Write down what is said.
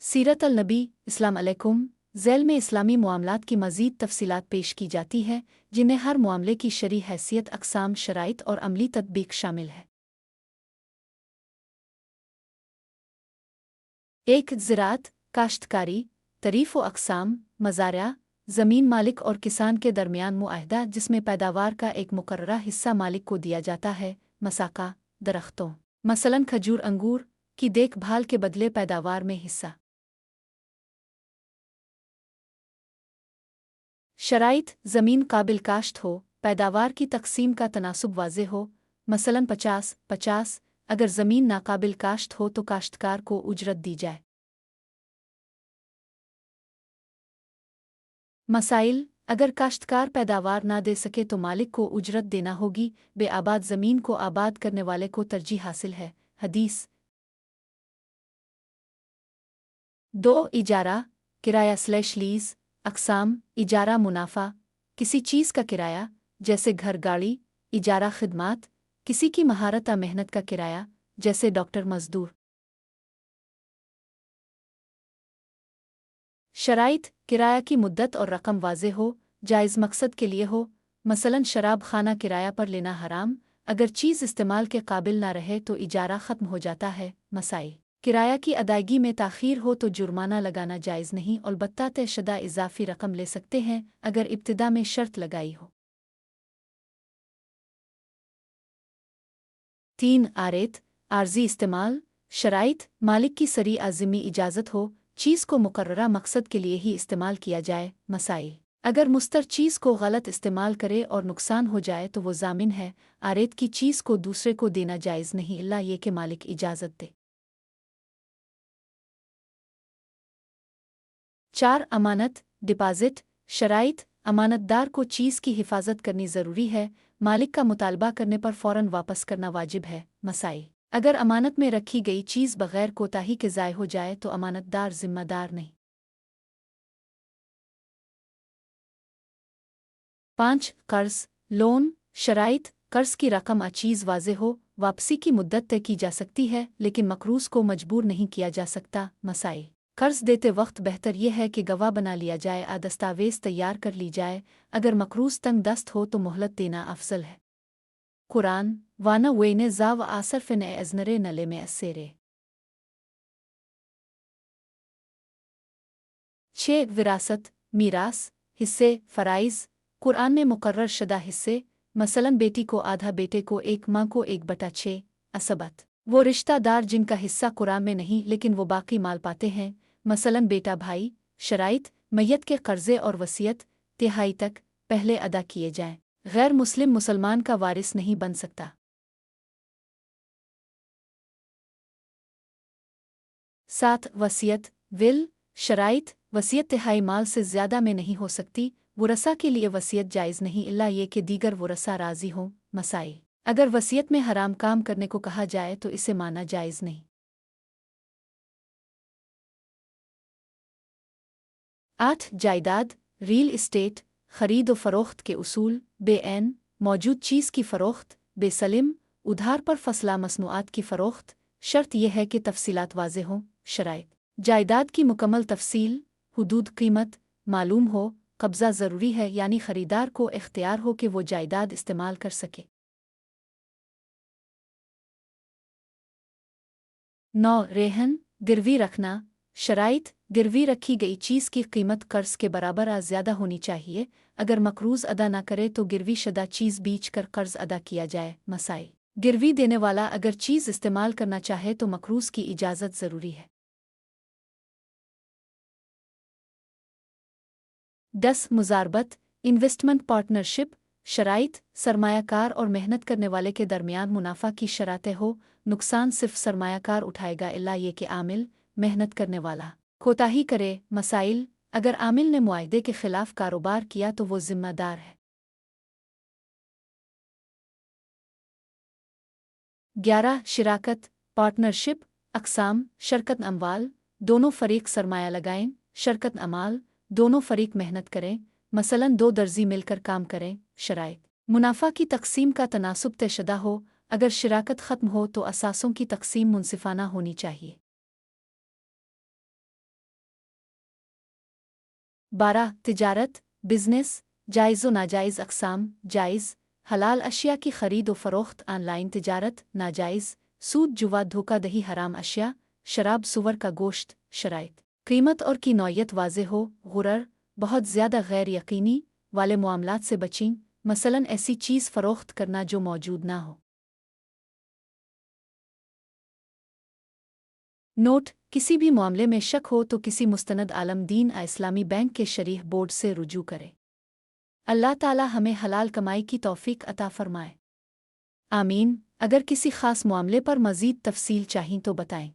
सीरत अल-नबी इस्लाम अलैकुम ज़ैल में इस्लामी मुआमलात की मज़ीद तफ़सीलात पेश की जाती है, जिनमें हर मामले की शरई हैसियत, अक़साम, शराइत और अमली तत्बीक शामिल है। एक ज़राअत, काश्तकारी, तरीफ़ व अक़साम, मज़ारिया, ज़मीन मालिक और किसान के दरमियान मुआहदा जिसमें पैदावार का एक मुकर्ररा हिस्सा मालिक को दिया जाता है। मसाका, दरख्तों मसलन खजूर, अंगूर की देखभाल के बदले पैदावार में हिस्सा। शराइत, ज़मीन काबिल काश्त हो, पैदावार की तकसीम का तनासुब वाज़े हो, मसलन 50-50। अगर ज़मीन नाकाबिल काश्त हो तो काश्तकार को उजरत दी जाए। मसाइल, अगर काश्तकार पैदावार ना दे सके तो मालिक को उजरत देना होगी। बेआबाद ज़मीन को आबाद करने वाले को तरजीह हासिल है। हदीस 2 इजारा, किराया/लीज़। अक़साम, इजारा मुनाफा, किसी चीज़ का किराया, जैसे घर, गाड़ी। इजारा खिदमात, किसी की महारत या मेहनत का किराया, जैसे डॉक्टर, मज़दूर। शराइत, किराया की मुद्दत और रकम वाज़े हो, जायज़ मकसद के लिए हो, मसलन शराब खाना किराया पर लेना हराम। अगर चीज़ इस्तेमाल के काबिल ना रहे तो इजारा ख़त्म हो जाता है। मसाइल, किराया की अदायगी में ताख़ीर हो तो जुर्माना लगाना जायज़ नहीं, अलबत्ता तयशुदा इज़ाफ़ी रकम ले सकते हैं अगर इब्तिदा में शर्त लगाई हो। 3 आरेत, आर्जी इस्तेमाल। शराइत, मालिक की सरी आज़मी इजाज़त हो, चीज़ को मुकर्ररा मकसद के लिए ही इस्तेमाल किया जाए। मसाइल, अगर मुस्तर चीज़ को गलत इस्तेमाल करे और नुकसान हो जाए तो वो ज़ामिन है। आरेत की चीज़ को दूसरे को देना जायज़ नहीं, इल्ला ये कि मालिक इजाज़त दे। 4 अमानत, डिपॉज़िट। शराइत, अमानतदार को चीज़ की हिफाजत करनी ज़रूरी है। मालिक का मुतालबा करने पर फ़ौरन वापस करना वाजिब है। मसाइल, अगर अमानत में रखी गई चीज़ बग़ैर कोताही के ज़ाय हो जाए तो अमानतदार ज़िम्मेदार नहीं। 5 कर्ज़, लोन। शराइत, कर्ज़ की रकम चीज़ वाज़े हो, वापसी की मुद्दत तय की जा सकती है, लेकिन मकरूज़ को मजबूर नहीं किया जा सकता। मसाइल, कर्ज़ देते वक्त बेहतर यह है कि गवाह बना लिया जाए, दस्तावेज़ तैयार कर ली जाए। अगर मकरूज़ तंग दस्त हो तो मोहलत देना अफजल है। कुरान वाना वेने जा व आसरफ़िन अज़नरे नले में असेरे। 6 विरासत, मीरास, हिस्से, फ़राइज़। कुरान में मुकर्रर शुदा हिस्से, मसलन बेटी को आधा, बेटे को 1, माँ को 1/6। असबत, वो रिश्तादार जिनका हिस्सा कुरान में नहीं लेकिन वो बाकी माल पाते हैं, मसलन बेटा, भाई। शराइत, मैयत के कर्ज़े और वसीयत तिहाई तक पहले अदा किए जाएं। गैर मुस्लिम मुसलमान का वारिस नहीं बन सकता। 7 वसीयत, विल। शराइत, वसीयत तिहाई माल से ज़्यादा में नहीं हो सकती। वरसा के लिए वसीयत जायज़ नहीं, इल्ला ये कि दीगर वरसा राज़ी हों। मसाइल, अगर वसीयत में हराम काम करने को कहा जाए तो इसे माना जायज़ नहीं। 8 जायदाद, रियल इस्टेट। खरीद व फरोख्त के उसूल। बेऐन, मौजूद चीज़ की फ़रोख्त। बेसलिम, उधार पर फसला मसनूआत की फ़रोख्त। शर्त यह है कि तफसीलात वाज़े हों। शराइत, जायदाद की मुकम्मल तफसील, हुदूद, कीमत मालूम हो। कब्ज़ा ज़रूरी है, यानी ख़रीदार को इख्तियार हो कि वो जायदाद इस्तेमाल कर सके। 9 रेहन, गिरवी रखना। शराइत, गिरवी रखी गई चीज़ की कीमत कर्ज़ के बराबर या ज़्यादा होनी चाहिए। अगर मकरूज़ अदा न करे तो गिरवी शुदा चीज़ बीच कर कर्ज़ अदा किया जाए। मसाइल, गिरवी देने वाला अगर चीज़ इस्तेमाल करना चाहे तो मकरूज़ की इजाज़त ज़रूरी है। 10 मुज़ारबत, इन्वेस्टमेंट पार्टनरशिप। शराइत, सरमायाकार और मेहनत करने वाले के दरमियान मुनाफा की शरातें हो। नुकसान सिर्फ सरमायाकार उठाएगा, इल्ला ये कि आमिल, मेहनत करने वाला, कोताही करे। मसाइल, अगर आमिल ने मुआहदे के खिलाफ कारोबार किया तो वो जिम्मेदार है। 11 शिराकत, पार्टनरशिप। अक़साम, शरकत अमवाल, दोनों फ़रीक सरमाया लगाएं। शरकत अमाल, दोनों फ़रीक मेहनत करें, मसलन 2 दर्जी मिलकर काम करें। शराइत, मुनाफा की तकसीम का तनासुब तयशुदा हो। अगर शिराकत ख़त्म हो तो असासों की तकसीम मुनसिफ़ाना होनी चाहिए। 12 تجارت بزنس جائز و ناجائز اقسام جائز حلال اشیاء کی خرید و فروخت آن لائن تجارت ناجائز سود جوا دھوکہ دہی حرام اشیاء شراب سور کا گوشت شرائط قیمت اور کی نوعیت واضح ہو غرر بہت زیادہ غیر یقینی والے معاملات سے بچیں مثلاً ایسی چیز فروخت کرنا جو موجود نہ ہو۔ نوٹ: کسی بھی معاملے میں شک ہو تو کسی مستند عالم دین اسلامی بینک کے شرح بورڈ سے رجوع کرے۔ اللہ تعالی ہمیں حلال کمائی کی توفیق عطا فرمائے۔ آمین۔ اگر کسی خاص معاملے پر مزید تفصیل چاہیں تو بتائیں۔